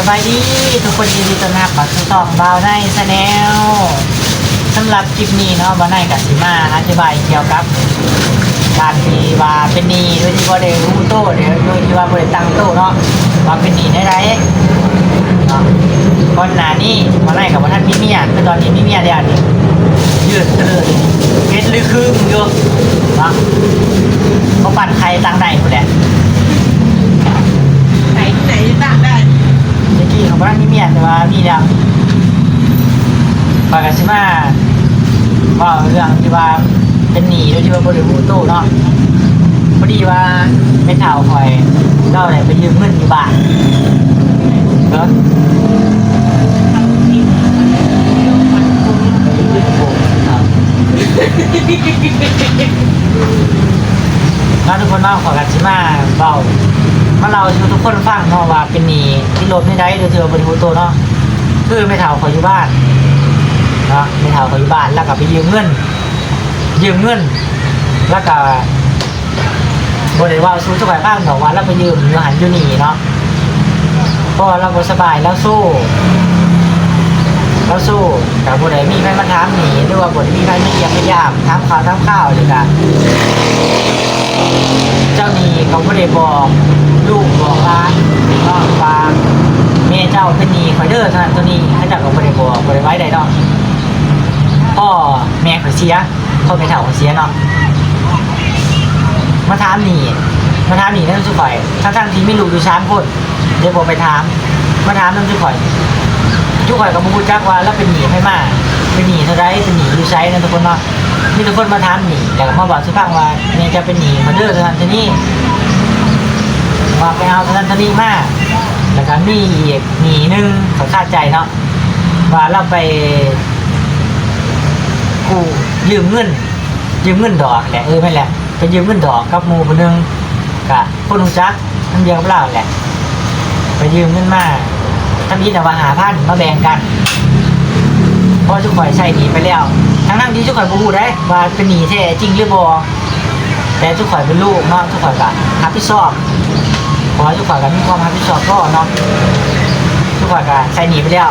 บายดีทุกคนยินดีต้อนรับเข้าสู่ช่องบ่าวในชาแนลสำหรับคลิปนี้เนาะบ่าวในกับสิมาอธิบายเกี่ยวกับการที่ว่าเป็นหนี้โดยที่บ่ได้รู้โต้โดยที่ว่าบ่ได้ตั้งโต้เนาะว่าเป็นหนี้ได้เนาะก่อนหน้านี้บ่าวในกับบ่ทันมีเมียคือตอนนี้มีเมียแล้วนี่ยืดเตอเฮ็ดลือคึมอยู่เนาะบ่ปั่นใครตั้งได้พุ่นแหละไหนตั้งได้เมื่อกี้เขาบอกว่ามีเมียแต่ว่ามีแล้วปากกาซิมาว่าเรื่องที่ว่าเป็นหนี้โดยที่ว่าบริบูรณ์โตเนาะพอดีว่าไม่เท่าคอยเล่าอะไรไปยืมเงินอยู่บ้านเนาะแล้วทุกคนเล่าขอกันซิมาเบามาเราทุกคนฟังเนาะว่าเป็นหนี้ที่ลบไม่ได้โดยที่ว่าบริบูรณ์โตเนาะคือไม่เท่าคอยอยู่บ้านเนาะไม่เท่าคอยอยู่บ้านแล้วก็ไปยืมเงินแล้วก็บริวารสู้สบายบ้างแต่ว่าเราไปยืมอยู่หันอยู่นี่เนาะเพราะเราสบายแล้วสู้แต่บริมีใครมาถามหนีหรือว่าบริมีใครมาเยี่ยมไม่ยามถามข้าวเลยกันเจ้านี่เขาบริบอกลูกบอกร้านก็ฟังเมียเจ้าเป็นหนี้คอยเด้อเท่านั้นตัวนี้ให้เจ้าก็บริบอกบริไว้ใดเนาะพ่อแม่เขาเสียพ่อแม่เฒ่าเขาเสียเนาะมาถามหนีนั่นสุข่อยทั้งที่ไม่รู้ดูช้างคนเดี๋ยวผมไปถามมาถามนั่นสุข่อยก็พูดจักว่าแล้วเป็นหนีให้มากเป็นหนีเท่าไรเป็นหนีดูใช้นะทุกคนเนาะมีทุกคนมาถามหนีแต่มาบอกสุฟังว่าเนี่ยจะเป็นหนีมาเด้อเท่านั้นเท่านี้ว่าไปเอาเท่านั้นเท่านี้มากแล้วก็มีอีกหนีนึงเขาคาดใจเนาะว่าเราไปกู้ยืมเงินดอกแหละไม่แหละไปยืมเงินดอกกับหมู่คนนึงกับคนรู้จักทำเดียวกับเราแหละไปยืมเงินมาทำยินแต่ว่า5,000มาแบ่งกันเพราะทุกข่อยใช้หนีไปแล้วทั้งที่ทุกข่อยบ่รู้ได้ว่าเป็นหนีแท้จริงหรือบ่แต่ทุกข่อยเป็นลูกเนาะทุกข่อยก็รับผิดชอบเพราะทุกข่อยก็มีความรับผิดชอบก็เนาะทุกข่อยก็ใช้หนีไปแล้ว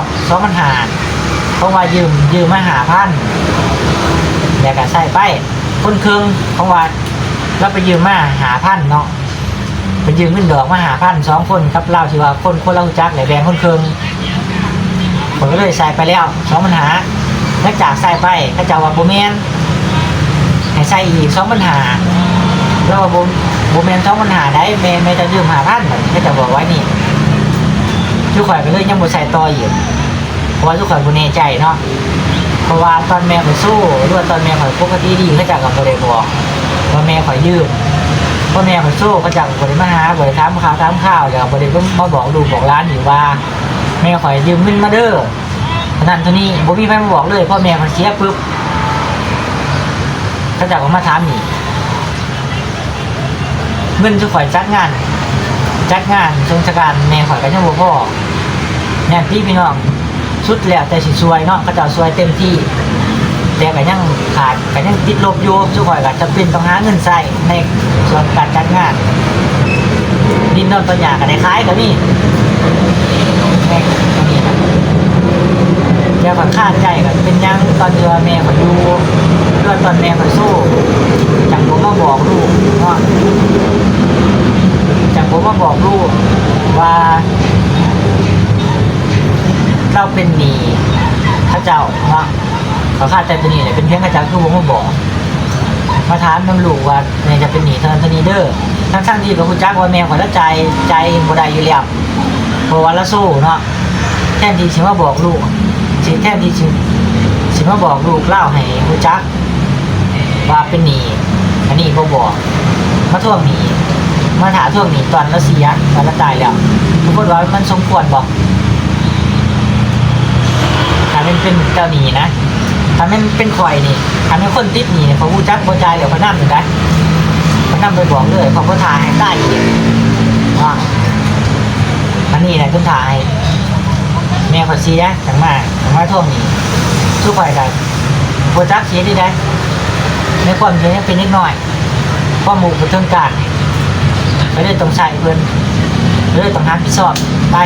2,500เพราะว่ายืมมา5,000แล้วก็ใช้ไปคนครึ่งเพราะว่าเราไปยืมมา5,000เนาะไปยืมเงินดอกมา5,000 2คนกับเราที่ว่าคนเราจักเลยแบ่งคนครึ่งผมก็เลยใส่ไปแล้ว2,500หลังจากใส่ไปก็จะว่าโบแมนให้ใส่อีก2,500แล้วว่าโบแมน2,500ได้แม่จะยืม5,000ก็จะบอกไว้นี่ทุกข่อยก็เลยยังบ่ใส่ต่ออีกเพราะว่าทุกข่อยบ่แน่ใจเนาะเพราะว่าตอนแม่ข่อยสู้หรือว่าตอนแม่ข่อยปกติดีก็จะกับบ่ได้บอกว่าแม่ข่อยยืมเพราะแม่ข่อยสู้ก็จะบ่ได้มาหาบ่ได้ถามข่าวแล้วบ่ได้มาบอกลูกบอกหลานอยู่ว่าแม่ข่อยยืมเงินมาเด้อนั่นเท่านี้บ่มีใครมาบอกเลยพ่อแม่ข่อยเสียปุ๊บก็จะมาถามนี่เงินทุกข่อยจัดงานสงการแม่ข่อยก็ยังบ่พอแน่พี่น้องสุดแล้วแต่สิซวยเนาะก็จะซวยเต็มที่แต่ก็ยังขาดก็ยังติดลบอยู่ทุกข่อยก็จำเป็นต้องหาเงินใช้ในส่วนการจัดงานดินนอนต้นหญ้าก็ได้ขายก็นี่แม่ก็นี่นะเดี๋ยวก็คาดใจก็เป็นยังตอนเดือแม่ข่อยอยู่เดือตอนแม่ข่อยสู้จังผมมาบอกลูกเนาะจังผมมาบอกลูกว่าเราเป็นหนี้พระเจ้าเนาะเขาคาดใจตัวนี้เลยเป็นเพียงพระเจ้าคือผมมาบอกมาถามน้ำลูกว่าแม่จะเป็นหนี้เท่านั้นเท่านี้เด้อทั้งที่เขาจักว่าแม่ขอละใจบ่ได้อยู่แล้วเพราะว่าละสู้เนาะแทนที่สิมาบอกลูกแทนที่สิมาบอกลูกเล่าให้รู้จักว่าเป็นหนี้อันนี้บ่บอกมาทวงหนี้มาถามทวงหนี้ตอนละเสียตอนละตายแล้วทุกคนว่ามันสมควรบอกถ้าเป็นเจ้าหนี้นะถ้าเป็นข่อยนี่ถ้าเป็นคนติดหนี้เนี่ยเขารู้จักบ่จ่ายเดี๋ยวเขานำอยู่ได้เขานำไปบอกเลยเขาก็ถ่ายให้ได้อีกว่าอันนี้แหละต้นถ่ายแม่เขาเสียจังมาท่วงหนี้ทุกข่อยกันบ่จักเสียดีได้ในความเสียยังเป็นนิดหน่อยข้อมูลบนเทิงการไม่ได้ต้องใช้เพิ่นไม่ได้ต้องหาพิสอบไป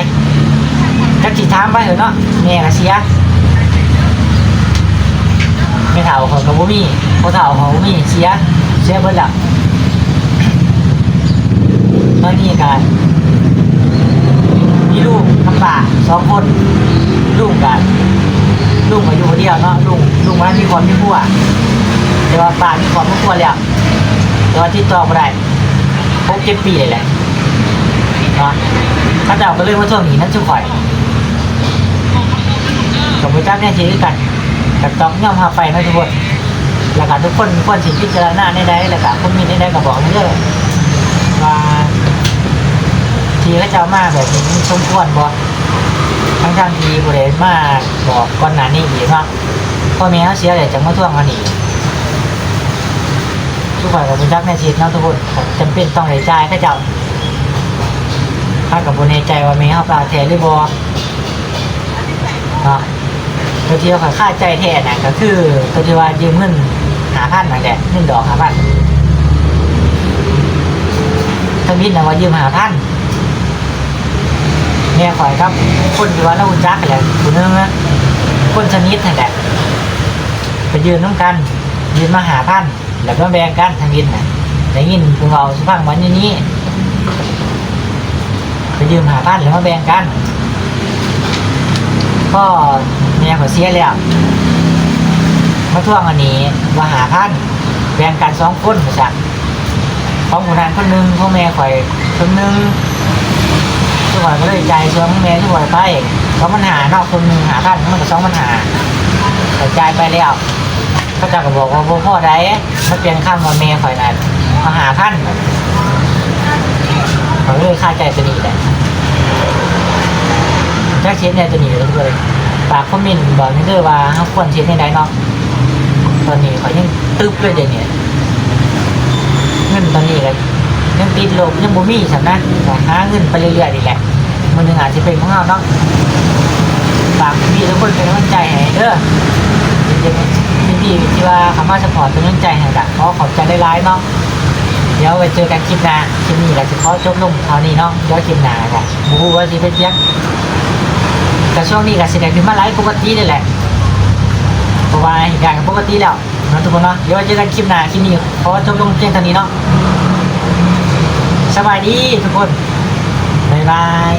จักสิถามไปเถอะเนาะแม่ก็เสียไม่เฒ่าของกับบ่มีพ่อเฒ่าของบ่มีเสียเบิดแล้วตอนนี้ก็มีลูกทำป่า2คนลูกอยู่คนเดียวเนาะลูกมันมีความมีผัวแต่ว่าป่ามีความมีผัวแล้วแต่ว่าที่ต่อบ่ได้6-7 ปีเลยแหละเนาะเขาเจ้าก็เลยมาช่วงนี้นั่นจุข่อยกับพระเจ้าเนี่ยชีวิตกันกับต้องย่อมพาไปนะทุกคนแล้วก็ทุกคนควรสิพิจารณาในใดแล้วก็คนมีในใดก็บอกเด้อว่าทีเขาเจ้ามาแบบนี้สมควรบ่ทั้งทีบ่ได้มาบอกก่อนหน้านี้อีกเนาะพ่อแม่เขาเสียแล้วจังมาทวงอันนี้ทุกคนกับพระเจ้าเนี่ยชีวิตเนาะทุกคนจำเป็นต้องได้จ่ายเขาเจ้าถ้ากับบ่แน่ใจว่าแม่เฮาปลาแท้หรือบ่เนาะตัวที่ว่าค่าใจแท้น่ะก็คือตัวที่ว่ายืมเงิน5,000นั่นแหละเงินดอก5,000ทวิตนะว่ายืม5,000แม่ข่อยครับคนที่ว่าเรารู้จักแหละผู้นึงนะคนสนิทนั่นแหละไปยืมน้ำกันยืมมา5,000แล้วก็แบ่งกันทวิตน่ะได้ยินพวกเราสิฟังวันนี้ไปยืม5,000แล้วมาแบ่งกันก็แม่ข่อยเสียแล้วมาทวงอันนี้ว่า5,000แบ่งกัน2คนมาจากของผู้นั้นคนนึงของแม่ข่อยคนนึงทุกคนก็เลยใจส่วนของแม่ทุกคนไป2,500นอกคนนึง5,000มันก็2,500แต่จ่ายไปแล้วเขาจะก็บอกว่าพ่อได้มาเปลี่ยนคำว่าแม่ข่อยนั้นมา5,000เขาเลยค่าใจตัวนี้แหละแจ็คเชนเนี่ยตัวนี้เลยฝากคอมเมนต์บอกนิดเดียวว่าเขาควรเช็ดในใดเนาะตอนนี้เขายังตึ๊บเลยเดี๋ยวนี้เงินตอนนี้เลยยังติดลบยังบ่มีสันนะแต่หาเงินไปเรื่อยๆนี่แหละมันหนึ่งอาจจะเป็นของเราเนาะฝากพี่ทุกคนเป็นกำลังใจให้เด้อพี่ที่ว่าคำว่าสปอร์ตเป็นกำลังใจให้กันขอขอบใจได้ร้ายเนาะเดี๋ยวไปเจอกันคลิปหน้าคลิปนี้แหละจะขอจบลงเท่านี้เนาะเดี๋ยวคลิปหน้าค่ะบู๊ว่าสิเป็นยังแต่ช่วงนี้ก็แสดงถึงมาไลฟ์ปกตินี่แหละเพราะว่าเหตุการณ์ปกติแล้วนะทุกคนเนาะเดี๋ยวเจอกันคลิปหน้าคลิปนี้ขอจบลงเพียงเท่านี้เนาะสบายดีทุกคนบ๊ายบาย